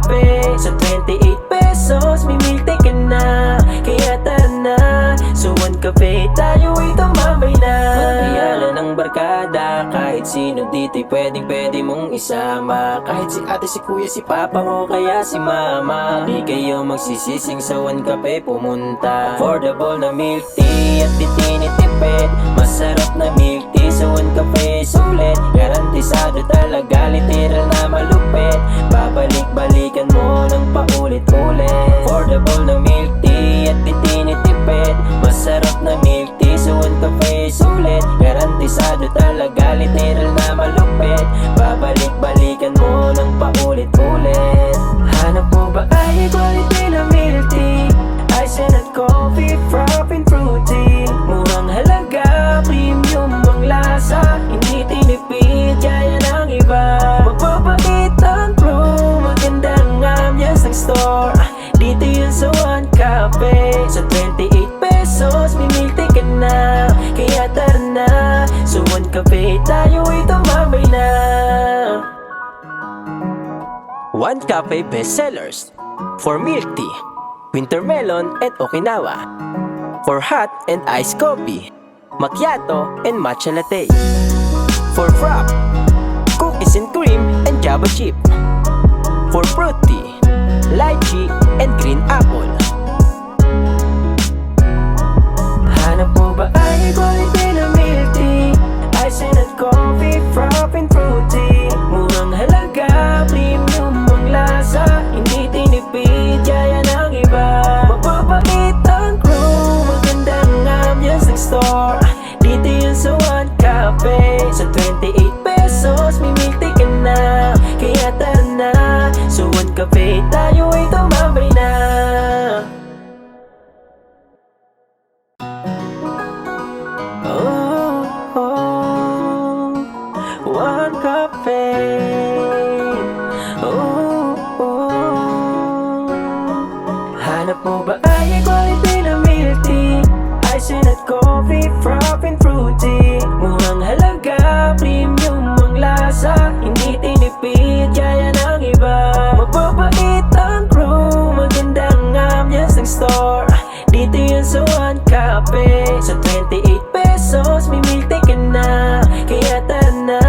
kape. Sa 28 pesos, may milk tea ka na. Kaya tara na, sa One Cafe tayo'y tumambay na. Magbiyanan ng barkada, kahit sino dito'y pwede mong isama. Kahit si ate, si kuya, si papa o kaya si mama, di kayo magsisising sa One Cafe pumunta. Affordable na milk tea at di tinitipid. Masarap na milk tea sa One Cafe, sulit. Garantisado talaga, literal na malupit. Babalik-balikan mo ng paulit-ulit. Affordable na milk tea at di tinitipid. Masarap na milk tea sa One Cafe, sulit. Garantisado talaga, literal na malupit. Babalik-balikan mo ng paulit-ulit. Hanap mo ba ay quality na milk tea? Ice and coffee, frap and fruity. Murang halaga, premium ang lasa. Hindi tinipid, kaya ng iba. Magpapakit ang crew, magandang ambience ng store. Dito yun sa One Cafe. Sa 28 pesos, may milk tea ka na. Kaya tara na, sa One Cafe tayo'y tumambay na. One Cafe bestsellers for milk tea, winter melon and Okinawa. For hot and iced coffee, macchiato and matcha latte. For frap, cookies and cream and java chip. For fruity, lychee and green apple. Hanap mo ba ay quality na milk tea? Ice and coffee, frap and fruity. Murang halaga, premium ang lasa. Hindi tinipid, kaya ng iba. Magpapakit ang crew, magandang ambience ng store. Dito yun sa One Cafe. Sa 28 pesos, may milk tea ka na. Kaya tara na, sa One Cafe tayo'y tumambay na. One Cafe. Hanap mo ba ay quality na milk tea? Ice and coffee, frap and fruity. Murang halaga, premium ang lasa. Hindi tinipid, kaya ng iba. Magpapait ang crew, magandang ambience ng store. Dito yun sa One Cafe. Sa 28 pesos, may milk tea ka na. Kaya tara na,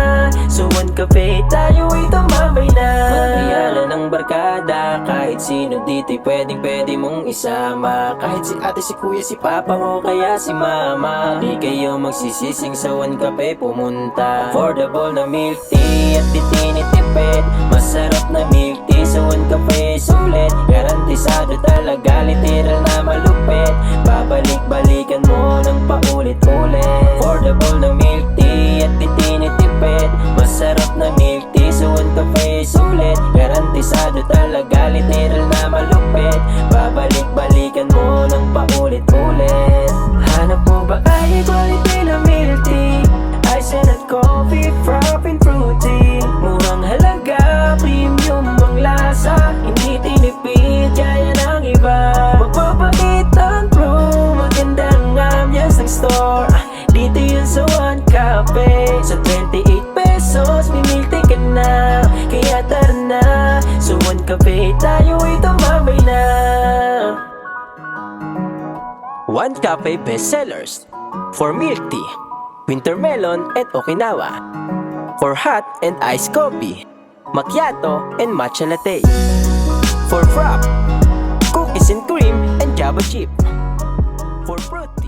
sa One Cafe tayo'y tumambay na. Magbiyanan ng barkada, kahit sino dito'y pwede mong isama. Kahit si ate, si kuya, si papa o kaya si mama, di kayo magsisising sa One Cafe pumunta. Affordable na milk tea at di tinitipid. Masarap na milk tea sa One Cafe, sulit. Garantisado talaga, literal na malupit. Babalik-balikan mo ng paulit-ulit. Affordable na milk tea at di tinitipid. Masarap na milk tea sa One Cafe, sulit. Garantisado talaga, literal na malupit. Babalik-balikan mo ng paulit-ulit. Hanap mo ba ay quality na milk tea? Ice and coffee, frap and fruity. Murang halaga, premium ang lasa. Hindi tinipid, kaya ng iba. Magpapakit ang crew, magandang ambience ng store. Dito yun sa One Cafe. Sa 28 pesos, may milk tea ka na. Kaya tara na, sa One Cafe tayo'y tumambay na. One Cafe bestsellers for milk tea, winter melon and Okinawa. For hot and iced coffee, macchiato and matcha latte. For frap, cookies and cream and java chip. For fruity,